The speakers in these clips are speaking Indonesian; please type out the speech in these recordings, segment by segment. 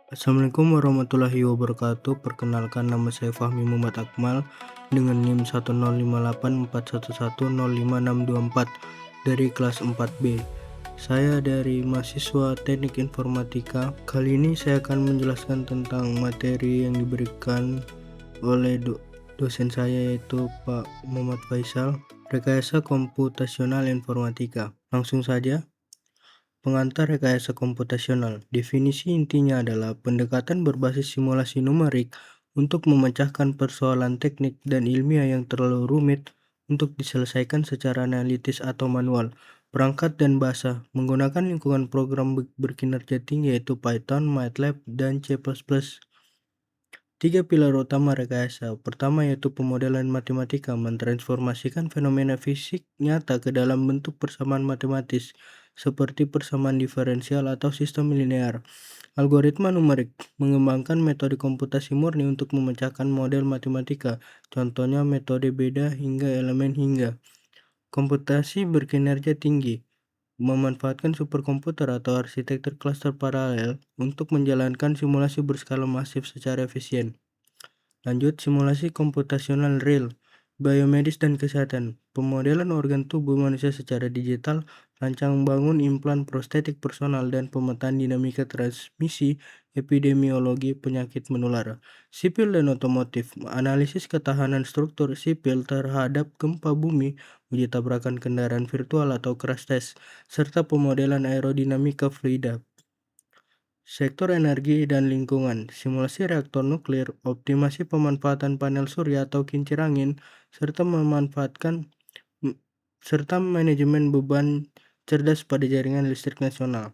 Assalamualaikum warahmatullahi wabarakatuh. Perkenalkan, nama saya Fahmi Muhammad Akmal dengan NIM 1058411056624 dari kelas 4B. Saya dari mahasiswa Teknik Informatika. Kali ini saya akan menjelaskan tentang materi yang diberikan oleh dosen saya, yaitu Pak Muhammad Faisal, Rekayasa Komputasional Informatika. Langsung saja. Pengantar rekayasa komputasional. Definisi intinya adalah pendekatan berbasis simulasi numerik untuk memecahkan persoalan teknik dan ilmiah yang terlalu rumit untuk diselesaikan secara analitis atau manual. Perangkat dan bahasa menggunakan lingkungan program berkinerja tinggi yaitu Python, MATLAB, dan C++. Tiga pilar utama rekayasa. Pertama yaitu pemodelan matematika, mentransformasikan fenomena fisik nyata ke dalam bentuk persamaan matematis, seperti persamaan diferensial atau sistem linear. Algoritma numerik, mengembangkan metode komputasi murni untuk memecahkan model matematika, contohnya metode beda hingga elemen hingga. Komputasi berkinerja tinggi, memanfaatkan superkomputer atau arsitektur klaster paralel untuk menjalankan simulasi berskala masif secara efisien. Lanjut, simulasi komputasional real, biomedis dan kesehatan, pemodelan organ tubuh manusia secara digital, rancang bangun implan prostetik personal, dan pemetaan dinamika transmisi epidemiologi penyakit menular. Sipil dan otomotif, analisis ketahanan struktur sipil terhadap gempa bumi, uji tabrakan kendaraan virtual atau crash test, serta pemodelan aerodinamika fluida. Sektor energi dan lingkungan, simulasi reaktor nuklir, optimasi pemanfaatan panel surya atau kincir angin, serta manajemen beban cerdas pada jaringan listrik nasional.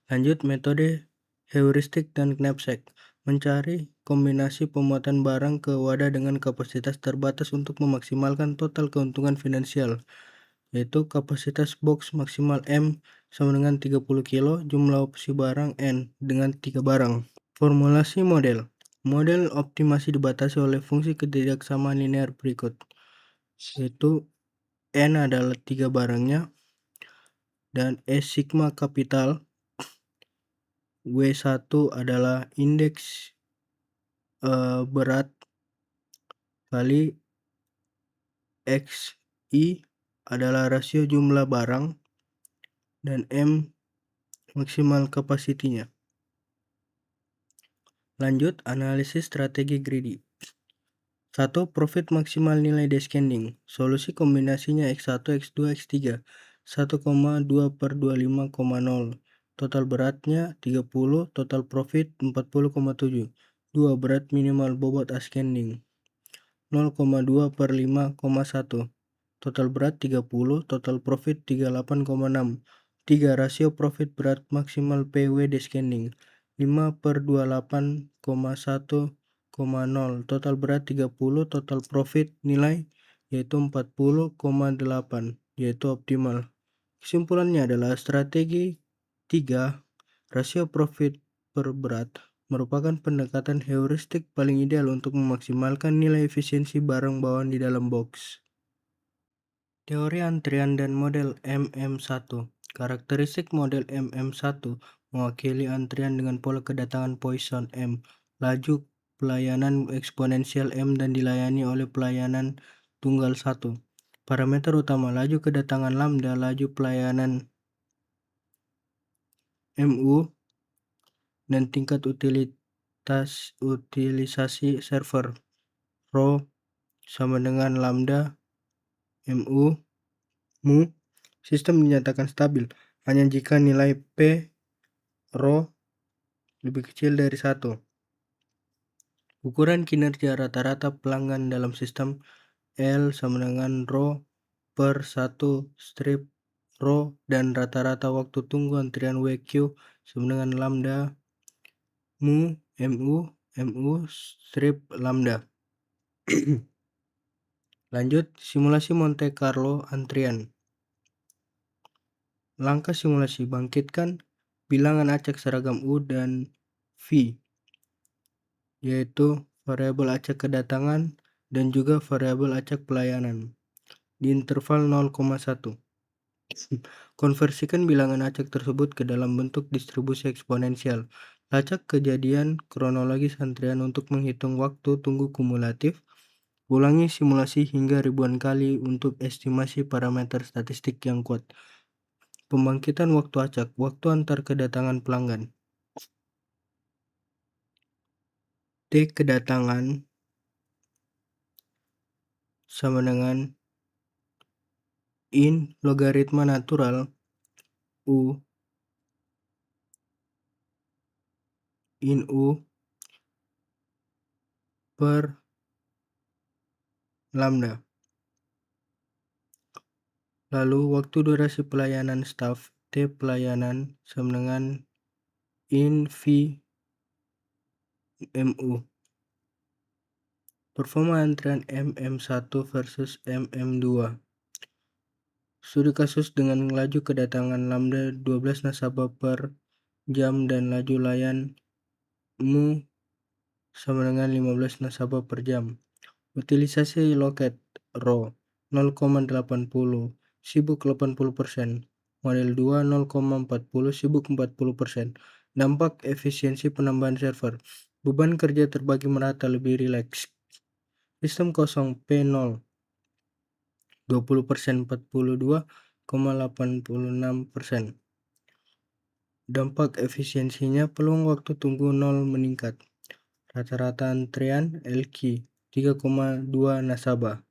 Lanjut, metode heuristik dan knapsack, mencari kombinasi pemuatan barang ke wadah dengan kapasitas terbatas untuk memaksimalkan total keuntungan finansial, yaitu kapasitas box maksimal M sama dengan 30 kilo, jumlah opsi barang N dengan 3 barang. Formulasi model. Model optimasi dibatasi oleh fungsi ketidaksamaan linear berikut, yaitu N adalah 3 barangnya, dan E sigma kapital, W1 adalah indeks berat kali XI adalah rasio jumlah barang, dan M maksimal kapasitinya. Lanjut, analisis strategi greedy. 1. Profit maksimal nilai descending. Solusi kombinasinya X1, X2, X3. 1,2/25,0. Total beratnya 30, total profit 40,7. 2. Berat minimal bobot ascending 0,2/5,1. Total berat 30, total profit 38,6. 3. Rasio profit berat maksimal PW descending 5/28,1,0. Total berat 30, total profit nilai yaitu 40,8, yaitu optimal. Kesimpulannya adalah strategi 3, rasio profit per berat, merupakan pendekatan heuristik paling ideal untuk memaksimalkan nilai efisiensi barang bawaan di dalam box. Teori antrian dan model MM1. Karakteristik model MM1 mewakili antrian dengan pola kedatangan Poisson M, laju pelayanan eksponensial M dan dilayani oleh pelayanan tunggal 1. Parameter utama laju kedatangan lambda, laju pelayanan MU, dan tingkat utilisasi server. Rho sama dengan lambda MU mu. Sistem dinyatakan stabil hanya jika nilai P Rho lebih kecil dari 1. Ukuran kinerja rata-rata pelanggan dalam sistem L sama dengan Rho per 1 strip Rho, dan rata-rata waktu tunggu antrian WQ sama dengan lambda mu mu strip lambda. Lanjut, simulasi Monte Carlo antrian. Langkah simulasi: bangkitkan bilangan acak seragam U dan V, yaitu variabel acak kedatangan dan juga variabel acak pelayanan, di interval 0,1. Konversikan bilangan acak tersebut ke dalam bentuk distribusi eksponensial. Lacak kejadian kronologis antrian untuk menghitung waktu tunggu kumulatif. Ulangi simulasi hingga ribuan kali untuk estimasi parameter statistik yang kuat. Pembangkitan waktu acak, waktu antar kedatangan pelanggan. T kedatangan sama dengan in logaritma natural U in U per lambda. Lalu waktu durasi pelayanan staf T pelayanan sama dengan in V MU. Performa antrian MM1 versus MM2. Studi kasus dengan laju kedatangan lambda 12 nasabah per jam dan laju layan mu sama dengan 15 nasabah per jam. Utilisasi loket RO 0,80, sibuk 80%. Model 2 0,40, sibuk 40%. Dampak efisiensi penambahan server. Beban kerja terbagi merata lebih rileks. Sistem kosong P0 20%, 42,86%. Dampak efisiensinya peluang waktu tunggu 0 meningkat. Rata-rata antrean LQ 3,2 nasabah.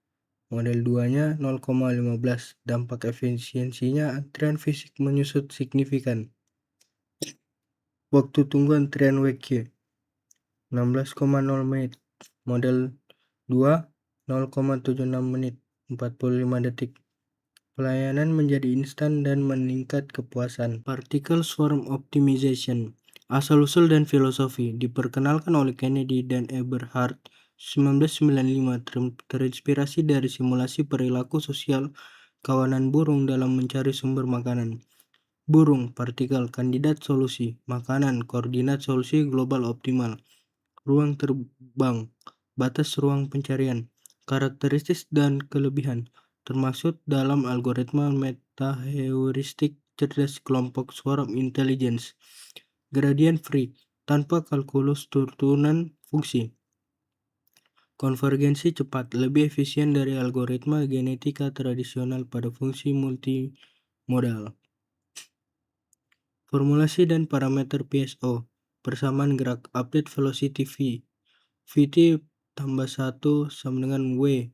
Model 2-nya 0,15. Dampak efisiensinya antrean fisik menyusut signifikan. Waktu tunggu antrean WQ 16,0 menit. Model 2 0,76 menit, 45 detik. Pelayanan menjadi instan dan meningkat kepuasan. Particle Swarm Optimization. Asal-usul dan filosofi diperkenalkan oleh Kennedy dan Eberhard 1995, terinspirasi dari simulasi perilaku sosial kawanan burung dalam mencari sumber makanan. Burung, partikel, kandidat solusi, makanan, koordinat solusi global optimal, ruang terbang, batas ruang pencarian, karakteristik dan kelebihan, termasuk dalam algoritma metaheuristik cerdas kelompok swarm intelligence, gradient free, tanpa kalkulus turunan fungsi. Konvergensi cepat, lebih efisien dari algoritma genetika tradisional pada fungsi multimodal. Formulasi dan parameter PSO. Persamaan gerak, update velocity V. Vt tambah 1 sama dengan W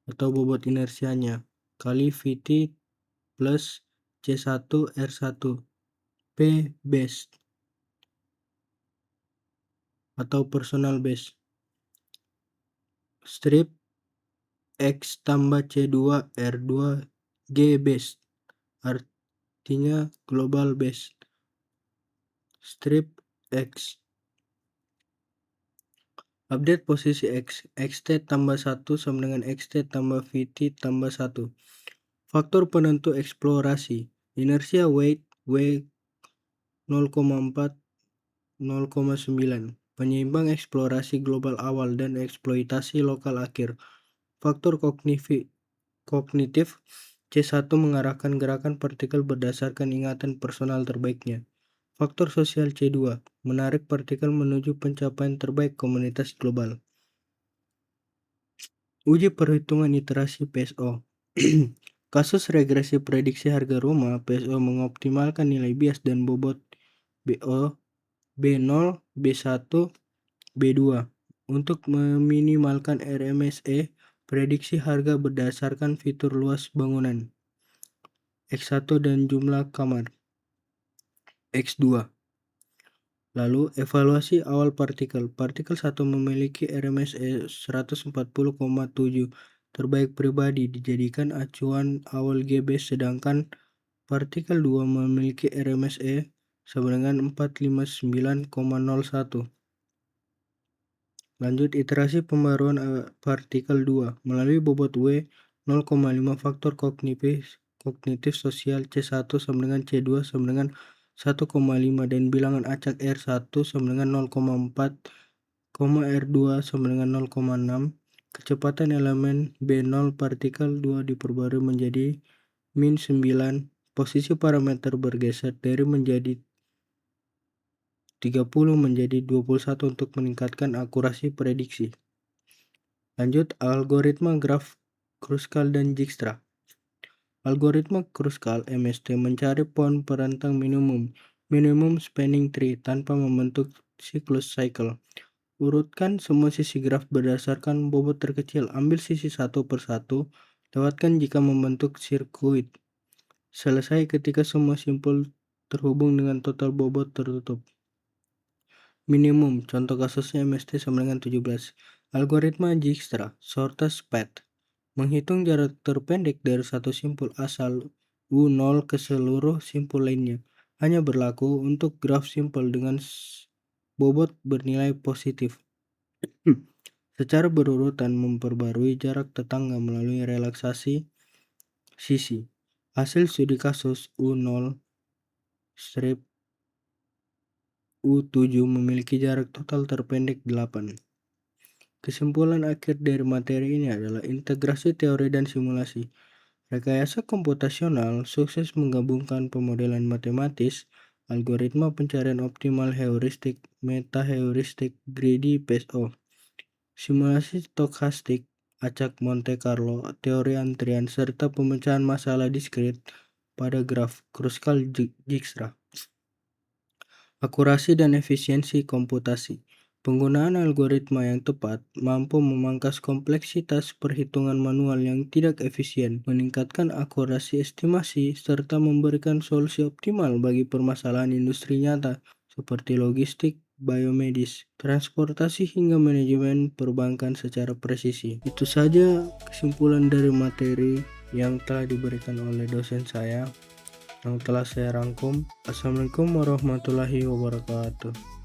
atau bobot inersianya kali Vt plus C1 R1 P base atau personal base. Strip X tambah C2 R2 G base artinya global base. Strip X. Update posisi X. Xt tambah 1 sama dengan Xt tambah Vt tambah 1. Faktor penentu eksplorasi. Inersia weight W 0,4 0,9. Penyeimbang eksplorasi global awal dan eksploitasi lokal akhir. Faktor kognitif C1 mengarahkan gerakan partikel berdasarkan ingatan personal terbaiknya. Faktor sosial C2 menarik partikel menuju pencapaian terbaik komunitas global. Uji perhitungan iterasi PSO. Kasus regresi prediksi harga rumah, PSO mengoptimalkan nilai bias dan bobot BO, B0, B1, B2 untuk meminimalkan RMSE prediksi harga berdasarkan fitur luas bangunan X1 dan jumlah kamar X2. Lalu evaluasi awal partikel. Partikel 1 memiliki RMSE 140,7 terbaik pribadi dijadikan acuan awal GB, sedangkan partikel 2 memiliki RMSE sama dengan 459,01. Lanjut iterasi pembaruan partikel 2 melalui bobot W 0,5 faktor kognitif sosial C1 sama dengan C2 sama dengan 1,5 dan bilangan acak R1 sama dengan 0,4, R2 sama dengan 0,6. Kecepatan elemen B0 partikel 2 diperbarui menjadi min 9. Posisi parameter bergeser dari menjadi 30 menjadi 21 untuk meningkatkan akurasi prediksi. Lanjut, algoritma graf Kruskal dan Dijkstra. Algoritma Kruskal (MST) mencari pohon perantang minimum spanning tree tanpa membentuk siklus cycle. Urutkan semua sisi graf berdasarkan bobot terkecil. Ambil sisi satu per satu. Lewatkan jika membentuk sirkuit. Selesai ketika semua simpul terhubung dengan total bobot tertutup. Minimum, contoh kasusnya MST sama dengan 17. Algoritma Dijkstra, shortest path, menghitung jarak terpendek dari satu simpul asal U0 ke seluruh simpul lainnya. Hanya berlaku untuk graf simpel dengan bobot bernilai positif. Secara berurutan memperbarui jarak tetangga melalui relaksasi sisi. Hasil studi kasus U0 U7 memiliki jarak total terpendek 8. Kesimpulan akhir dari materi ini adalah integrasi teori dan simulasi. Rekayasa komputasional sukses menggabungkan pemodelan matematis, algoritma pencarian optimal heuristik, meta-heuristik, greedy PSO, simulasi stokastik, acak Monte Carlo, teori antrian, serta pemecahan masalah diskrit pada graf Kruskal-Dijkstra. Akurasi dan efisiensi komputasi. Penggunaan algoritma yang tepat mampu memangkas kompleksitas perhitungan manual yang tidak efisien, meningkatkan akurasi estimasi, serta memberikan solusi optimal bagi permasalahan industri nyata seperti logistik, biomedis, transportasi hingga manajemen perbankan secara presisi. Itu saja kesimpulan dari materi yang telah diberikan oleh dosen saya yang telah saya rangkum. Assalamualaikum warahmatullahi wabarakatuh.